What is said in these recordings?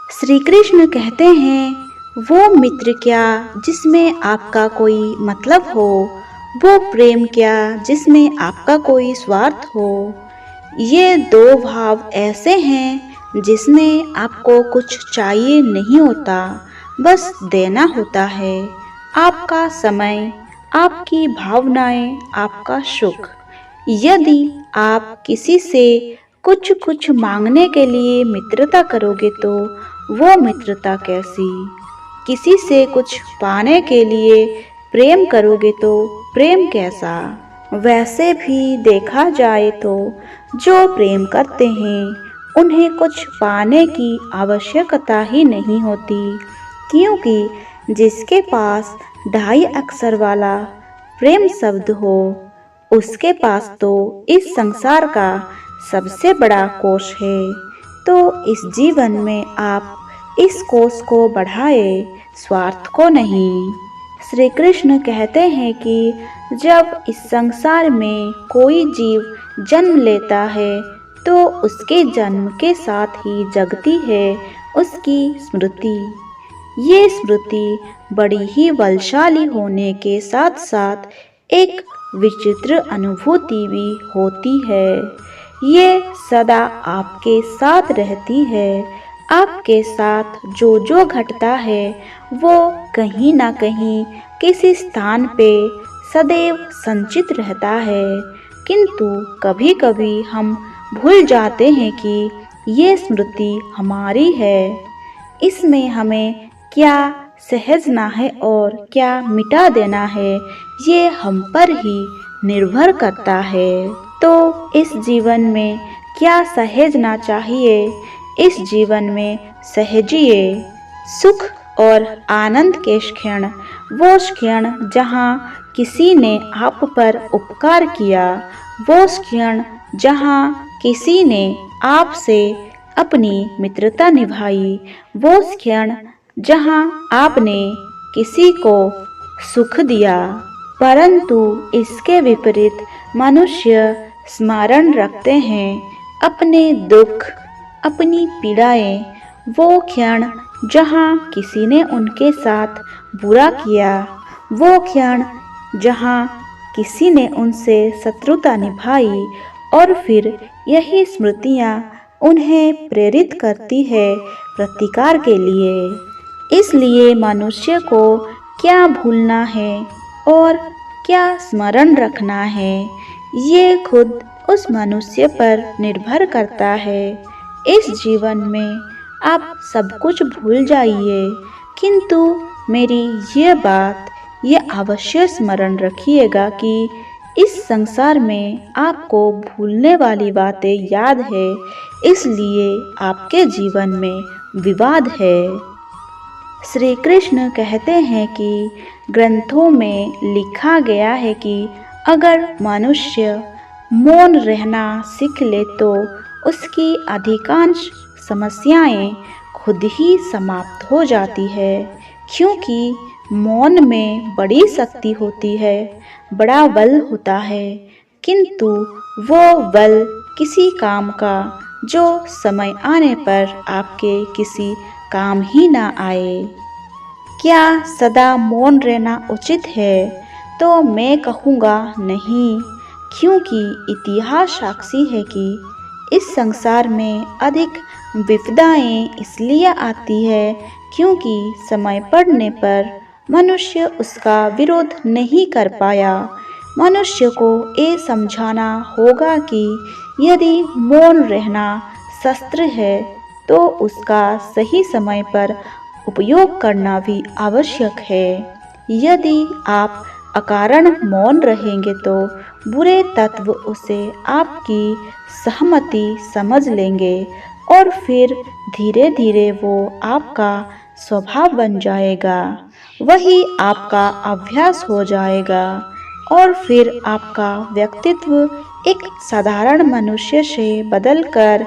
श्री कृष्ण कहते हैं, वो मित्र क्या जिसमें आपका कोई मतलब हो, वो प्रेम क्या जिसमें आपका कोई स्वार्थ हो। ये दो भाव ऐसे हैं जिसमें आपको कुछ चाहिए नहीं होता, बस देना होता है। आपका समय, आपकी भावनाएं, आपका सुख। यदि आप किसी से कुछ कुछ मांगने के लिए मित्रता करोगे तो वो मित्रता कैसी। किसी से कुछ पाने के लिए प्रेम करोगे तो प्रेम कैसा। वैसे भी देखा जाए तो जो प्रेम करते हैं उन्हें कुछ पाने की आवश्यकता ही नहीं होती, क्योंकि जिसके पास 2.5 अक्षर वाला प्रेम शब्द हो, उसके पास तो इस संसार का सबसे बड़ा कोश है। तो इस जीवन में आप इस कोश को बढ़ाए, स्वार्थ को नहीं। श्री कृष्ण कहते हैं कि जब इस संसार में कोई जीव जन्म लेता है तो उसके जन्म के साथ ही जगती है उसकी स्मृति। ये स्मृति बड़ी ही बलशाली होने के साथ साथ एक विचित्र अनुभूति भी होती है। ये सदा आपके साथ रहती है। आपके साथ जो जो घटता है वो कहीं ना कहीं किसी स्थान पे सदैव संचित रहता है, किंतु कभी कभी हम भूल जाते हैं कि ये स्मृति हमारी है। इसमें हमें क्या सहेजना है और क्या मिटा देना है, ये हम पर ही निर्भर करता है। तो इस जीवन में क्या सहेजना चाहिए, इस जीवन में सहेजिए सुख और आनंद के क्षण, वो क्षण जहाँ किसी ने आप पर उपकार किया, वो क्षण जहाँ किसी ने आपसे अपनी मित्रता निभाई, वो क्षण जहाँ आपने किसी को सुख दिया। परंतु इसके विपरीत मनुष्य स्मरण रखते हैं अपने दुख, अपनी पीड़ाएं, वो क्षण जहाँ किसी ने उनके साथ बुरा किया, वो क्षण जहाँ किसी ने उनसे शत्रुता निभाई, और फिर यही स्मृतियाँ उन्हें प्रेरित करती है प्रतिकार के लिए। इसलिए मनुष्य को क्या भूलना है और क्या स्मरण रखना है, ये खुद उस मनुष्य पर निर्भर करता है। इस जीवन में आप सब कुछ भूल जाइए, किंतु मेरी ये बात ये अवश्य स्मरण रखिएगा कि इस संसार में आपको भूलने वाली बातें याद है, इसलिए आपके जीवन में विवाद है। श्री कृष्ण कहते हैं कि ग्रंथों में लिखा गया है कि अगर मनुष्य मौन रहना सीख ले तो उसकी अधिकांश समस्याएं खुद ही समाप्त हो जाती है, क्योंकि मौन में बड़ी शक्ति होती है, बड़ा बल होता है, किंतु वो बल किसी काम का जो समय आने पर आपके किसी काम ही ना आए। क्या सदा मौन रहना उचित है? तो मैं कहूँगा नहीं, क्योंकि इतिहास साक्षी है कि इस संसार में अधिक विपदाएं इसलिए आती है क्योंकि समय पड़ने पर मनुष्य उसका विरोध नहीं कर पाया। मनुष्य को ये समझाना होगा कि यदि मौन रहना शस्त्र है तो उसका सही समय पर उपयोग करना भी आवश्यक है। यदि आप अकारण मौन रहेंगे तो बुरे तत्व उसे आपकी सहमति समझ लेंगे और फिर धीरे धीरे वो आपका स्वभाव बन जाएगा, वही आपका अभ्यास हो जाएगा और फिर आपका व्यक्तित्व एक साधारण मनुष्य से बदलकर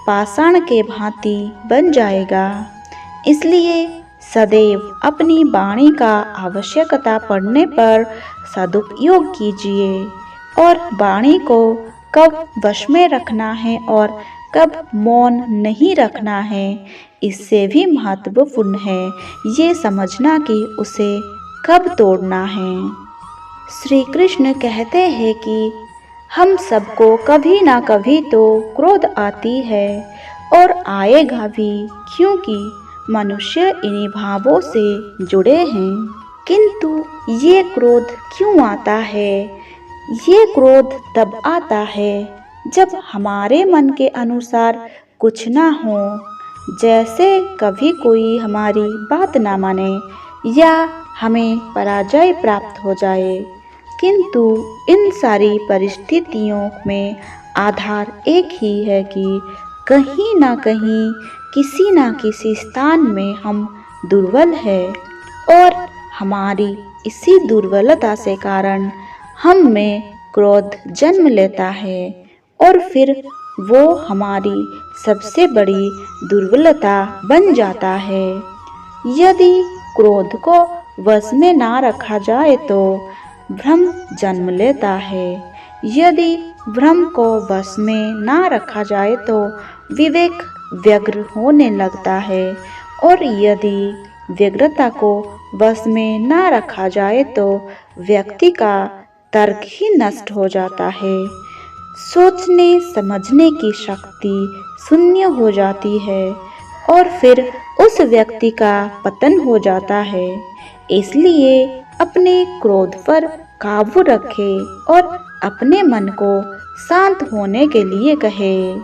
पाषाण के भांति बन जाएगा। इसलिए सदैव अपनी वाणी का आवश्यकता पड़ने पर सदुपयोग कीजिए और वाणी को कब वश में रखना है और कब मौन नहीं रखना है, इससे भी महत्वपूर्ण है ये समझना कि उसे कब तोड़ना है। श्री कृष्ण कहते हैं कि हम सबको कभी ना कभी तो क्रोध आती है और आएगा भी, क्योंकि मनुष्य इन्हीं भावों से जुड़े हैं। किंतु ये क्रोध क्यों आता है? ये क्रोध तब आता है जब हमारे मन के अनुसार कुछ ना हो, जैसे कभी कोई हमारी बात ना माने या हमें पराजय प्राप्त हो जाए। किंतु इन सारी परिस्थितियों में आधार एक ही है कि कहीं ना कहीं किसी ना किसी स्थान में हम दुर्बल हैं और हमारी इसी दुर्बलता से कारण हम में क्रोध जन्म लेता है और फिर वो हमारी सबसे बड़ी दुर्बलता बन जाता है। यदि क्रोध को वश में ना रखा जाए तो भ्रम जन्म लेता है। यदि भ्रम को वश में ना रखा जाए तो विवेक व्यग्र होने लगता है और यदि व्यग्रता को वश में ना रखा जाए तो व्यक्ति का तर्क ही नष्ट हो जाता है। सोचने समझने की शक्ति शून्य हो जाती है और फिर उस व्यक्ति का पतन हो जाता है। इसलिए अपने क्रोध पर काबू रखें और अपने मन को शांत होने के लिए कहें।